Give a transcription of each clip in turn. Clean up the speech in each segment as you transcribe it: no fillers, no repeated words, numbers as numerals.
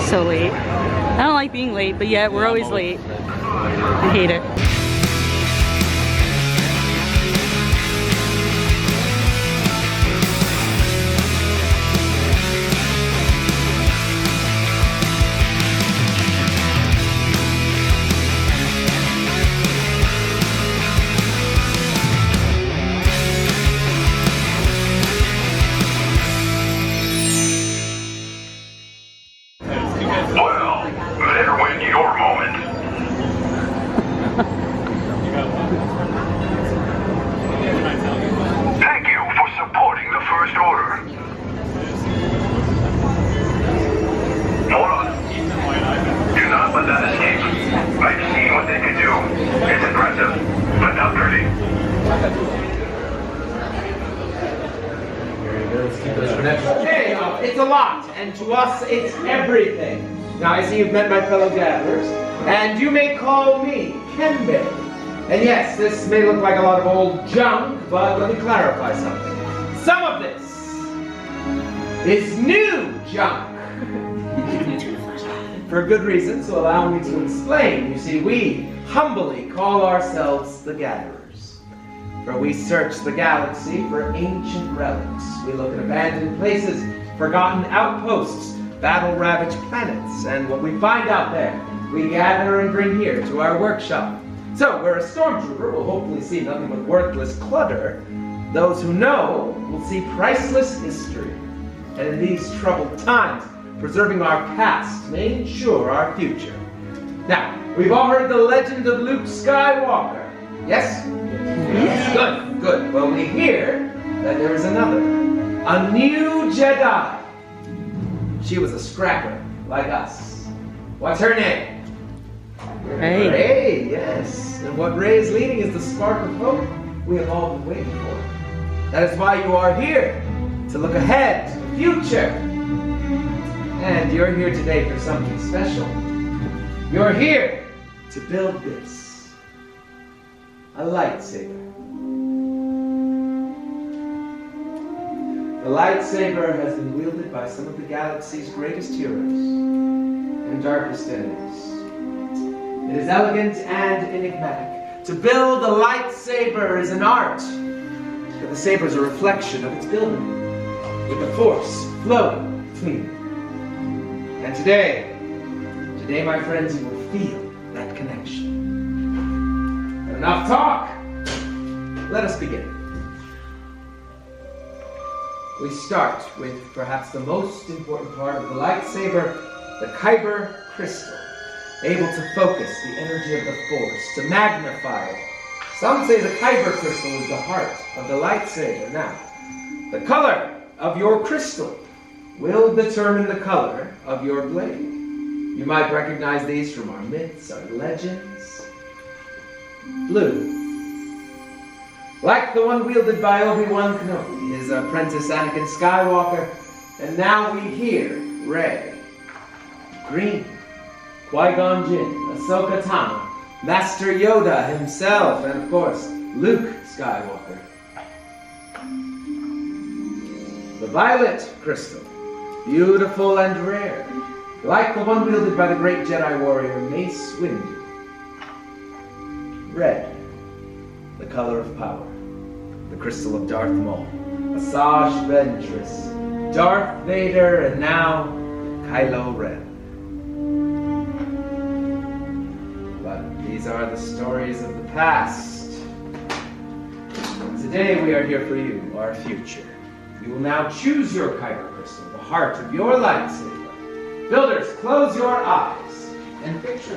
So late. I don't like being late, but yet we're always late. I hate it. It's a lot, and to us, it's everything. Now, I see you've met my fellow gatherers, and you may call me Kenbei. And yes, this may look like a lot of old junk, but let me clarify something. Some of this is new junk. For good reason, so allow me to explain. You see, we humbly call ourselves the Gatherers. For we search the galaxy for ancient relics. We look at abandoned places, forgotten outposts, battle-ravaged planets, and what we find out there, we gather and bring here to our workshop. So, where a stormtrooper will hopefully see nothing but worthless clutter, those who know will see priceless history. And in these troubled times, preserving our past may ensure our future. Now, we've all heard the legend of Luke Skywalker. Yes? Yes. Good, good. Well, we hear that there is another. A new Jedi. She was a scrapper, like us. What's her name? Rey. Rey, yes. And what Rey is leading is the spark of hope we have all been waiting for. That is why you are here, to look ahead to the future. And you're here today for something special. You're here to build this. A lightsaber. The lightsaber has been wielded by some of the galaxy's greatest heroes and darkest enemies. It is elegant and enigmatic. To build a lightsaber is an art, but the saber is a reflection of its building, with the Force flowing between them. And today, my friends, you will feel that connection. But enough talk. Let us begin. We start with perhaps the most important part of the lightsaber, the kyber crystal, able to focus the energy of the Force, to magnify it. Some say the kyber crystal is the heart of the lightsaber. Now, the color of your crystal will determine the color of your blade. You might recognize these from our myths, our legends. Blue. Like the one wielded by Obi-Wan Kenobi, his apprentice Anakin Skywalker, and now we hear Rey. Green. Qui-Gon Jinn, Ahsoka Tano, Master Yoda himself, and of course, Luke Skywalker. The violet crystal. Beautiful and rare. Like the one wielded by the great Jedi warrior Mace Windu. Red, the color of power. The crystal of Darth Maul. Asajj Ventress. Darth Vader, and now Kylo Ren. But these are the stories of the past. Today we are here for you, our future. You will now choose your kyber crystal, the heart of your lightsaber. Builders, close your eyes and picture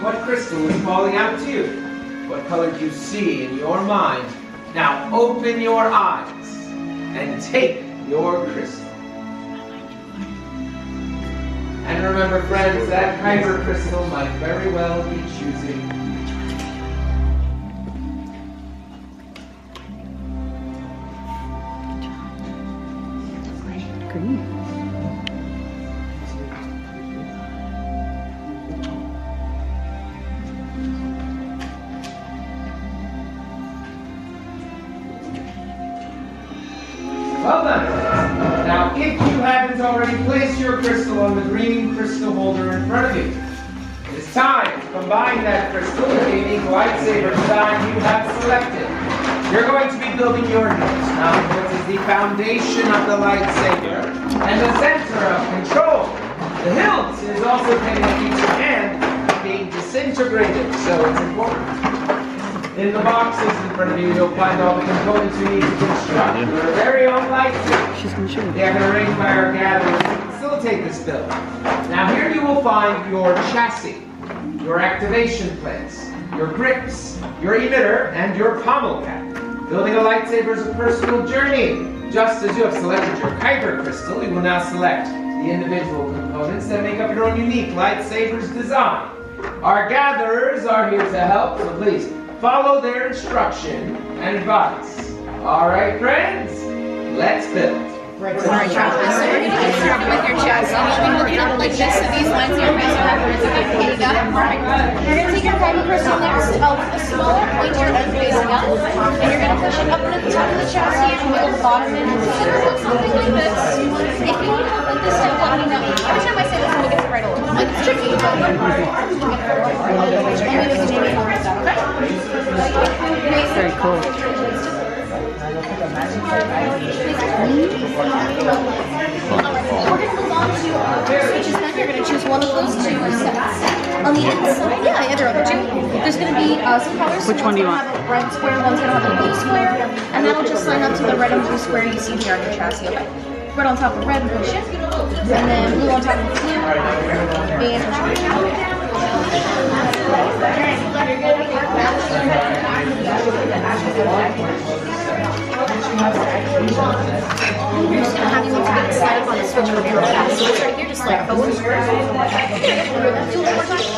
what crystal is falling out to you. What color do you see in your mind? Now open your eyes and take your crystal. And remember, friends, that kyber crystal might very well be choosing green. Well done. Now Now, if you haven't already placed your crystal on the green crystal holder in front of you, it is time to combine that crystal with the unique lightsaber design you have selected. You're going to be building your hilt. Now, the hilt is the foundation of the lightsaber and the center of control. The hilt is also getting a future hand being disintegrated, so it's important. In the boxes in front of you, you'll find all the components you need to construct your very own lightsaber. She's going to show you. They have been arranged by our gatherers to facilitate this build. Now here you will find your chassis, your activation plates, your grips, your emitter, and your pommel cap. Building a lightsaber is a personal journey. Just as you have selected your kyber crystal, you will now select the individual components that make up your own unique lightsaber's design. Our gatherers are here to help, so please follow their instruction and advice. All right, friends, let's build. Alright, Charles, so we're going to get started with your chest. And you'll be looking up like this, so these lines here are facing upwards. Okay, you got it? Perfect. You're going to take your kyber crystal next, with a smaller pointer end facing up, and you're going to push it up into the top of the chassis and wiggle the bottom in. It's going to look something like this. If you need help with this, don't let me know. Every time I say this, I'm going to get it right over. Like, it's tricky, but only if you need help with that, okay? Very cool. We're going to move on to switches then. You're going to choose one of those two sets. On the inside, yeah, either of the two. There's going to be some colors. Which one do you want? One's going to have a red square, one's going to have a blue square, and that'll just line up to the red and blue square you see here on your chassis, okay? Red on top of red, push it. And then blue on top of blue. And you're just going to have you slide up on the switch from your chassis. So it's right here, just slide forward.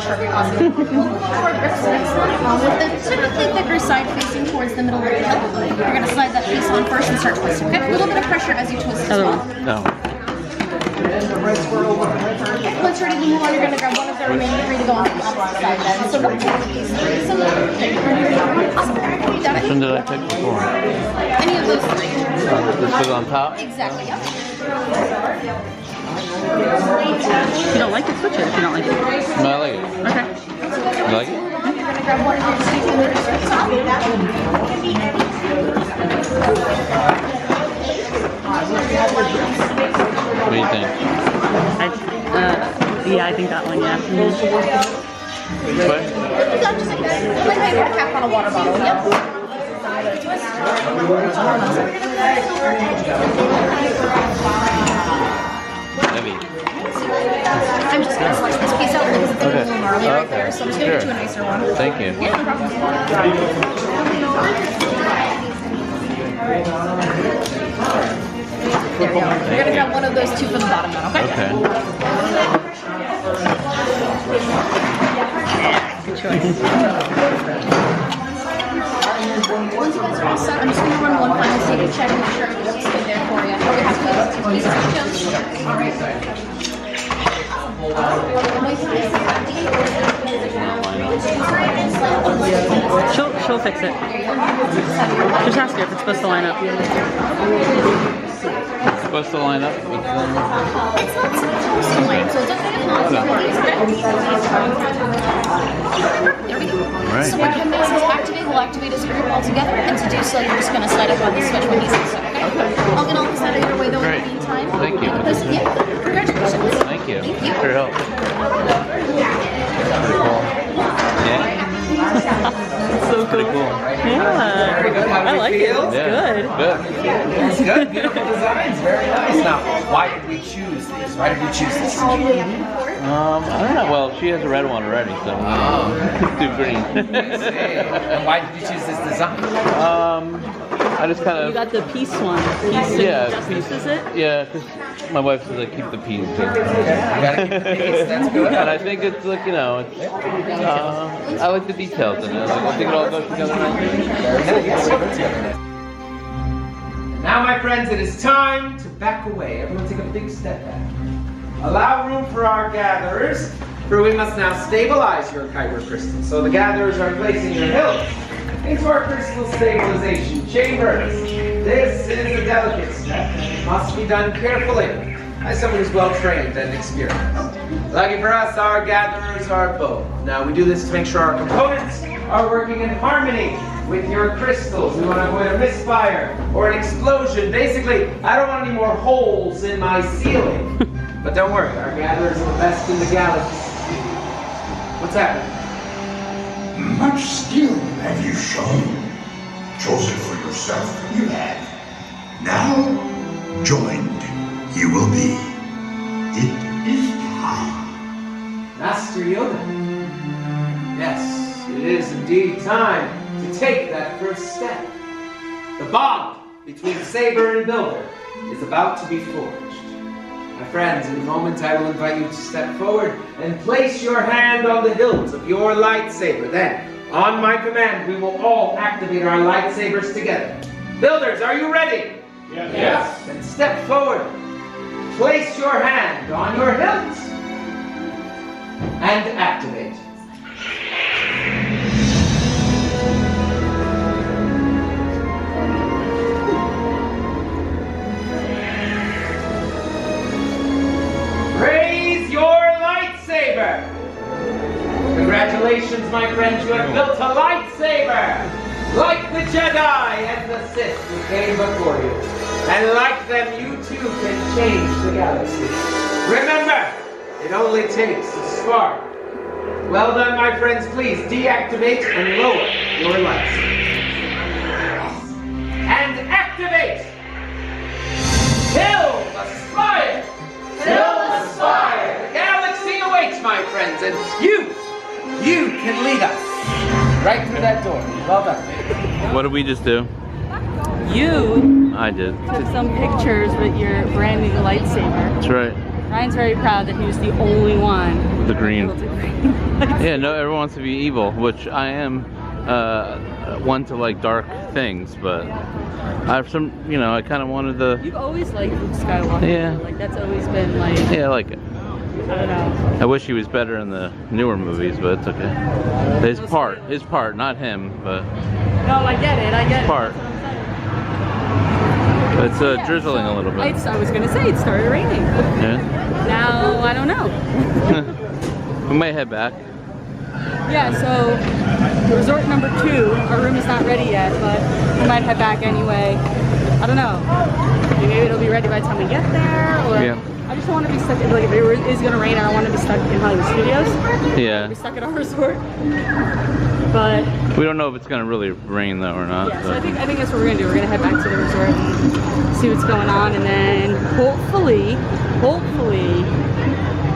Perfect, awesome. We'll move on to our grips next one. With the typically thicker side facing towards the middle of the hilt, you're going to slide that piece on first and start twisting. Okay? A little bit of pressure as you twist as well. No. Once you're ready to move on, you're going to grab one of the remaining three to go on the opposite side then. So what type of these three? So awesome. You done Which it? one did I pick before? Any of those three. This was on top? Exactly, yep. If you don't like it, switch it if you don't like it. No, I like it. Okay. You like it? You're going to grab one of your two fingers at the top. What do you think? Yeah, I think that one, yeah. Which way? Just like that. Like how you put a cap on a water bottle, yep. Heavy. I'm just going to switch this piece out because it's a Okay. little gnarly right there, so I'm just going to Sure. get you a nicer one. Thank you. Yeah, no problem. There you go. You're going to grab one of those two from the bottom then, okay? Okay. Good choice. Once you guys are all set, I'm just going to run one final safety check and make sure everything's good there for you. Are we happy with these two pieces of chose? All right. She'll fix it. Just ask her if it's supposed to line up. It's supposed to line up with them. It's not supposed to line, so it's okay if not. No worries, okay? There we go. Right. So when him says activate, we'll activate his group all together, and to do so, you're just going to slide up on the switch when he says so, okay? I'll get all this out of your way though in the meantime. Thank you. Yeah, congratulations. Thank you. Thank you. For your help. Pretty cool. Yeah. So Pretty cool. cool. Yeah. Very good. How do I we like feel? it. It's Yeah. good. Good. It's good. Beautiful designs. Very nice. Now, why did we choose these? Why did we choose this? I don't know. Well, she has a red one already, so it's too green. And why did you choose this design? I just kind You of got the peace one. Peace Yeah, and justice, peace. is it? yeah, because my wife says I keep the peas. So. You gotta keep the peace. That's good. And I think it's like, you know, it's, I like the details in it. Like, I think it all goes together nicely. Now, my friends, it is time to back away. Everyone take a big step back. Allow room for our gatherers, for we must now stabilize your kyber crystal. So the gatherers are placing your hilt into our crystal stabilization chambers. This is a delicate step. It must be done carefully by someone who's well trained and experienced. Lucky for us, our gatherers are both. Now we do this to make sure our components are working in harmony with your crystals. We want to avoid a misfire or an explosion. Basically, I don't want any more holes in my ceiling. But don't worry, our gatherers are the best in the galaxy. What's happening? Much skill have you shown. Chosen for yourself, you have. Now, joined you will be. It is time. Master Yoda. Yes, it is indeed time to take that first step. The bond between Saber and Builder is about to be forged. My friends, in a moment I will invite you to step forward and place your hand on the hilt of your lightsaber. Then, on my command, we will all activate our lightsabers together. Builders, are you ready? Yes. Then step forward. Place your hand on your hilt and activate. Raise your lightsaber! Congratulations, my friends, you have built a lightsaber! Like the Jedi and the Sith who came before you. And like them, you too can change the galaxy. Remember, it only takes a spark. Well done, my friends. Please deactivate and lower your lightsaber. And activate! Kill the spire! Kill the spire! The galaxy awaits, my friends, and you can lead us right through that door. Well done. What did we just do? You I did. took some pictures with your brand new lightsaber. That's right. Ryan's very proud that he was the only one. The green. able to green. Yeah, no, everyone wants to be evil, which I am one to like dark things, but I have some, you know, I kind of wanted the, You've always liked Luke Skywalker. Yeah. Like that's always been like, yeah, I like it. I don't know. I wish he was better in the newer movies, but it's okay. His part, not him, but No, I get it. part. It's drizzling a little bit. I was gonna say it started raining. Yeah. Now I don't know. We might head back. Yeah, so resort number 2, our room is not ready yet, but we might head back anyway. I don't know. Maybe it'll be ready by the time we get there, or Yeah. I just don't want to be stuck. Like if it is gonna rain, I don't want to be stuck in Hollywood Studios. Yeah. Be stuck at our resort. But We don't know if it's gonna really rain though or not. yeah, so but- I think that's what we're gonna do. We're gonna head back to the resort and see what's going on, and then hopefully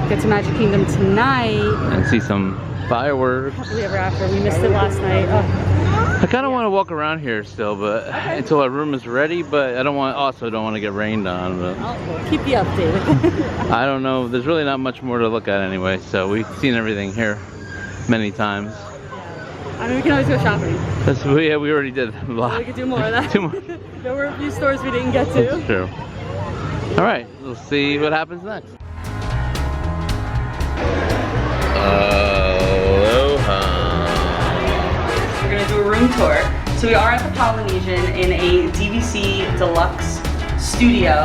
get to Magic Kingdom tonight. and see some fireworks. Hopefully ever after. We missed it last night. Oh. I kind of want to walk around here still, but until our room is ready. But I don't want to get rained on. But I'll keep you updated. I don't know. There's really not much more to look at anyway. So we've seen everything here many times. I mean, we can always go shopping. We already did a lot. We could do more of that. Too much. There were a few stores we didn't get to. That's true. All right, we'll see what happens next. Aloha. We're gonna do a room tour. So we are at the Polynesian in a DVC Deluxe studio.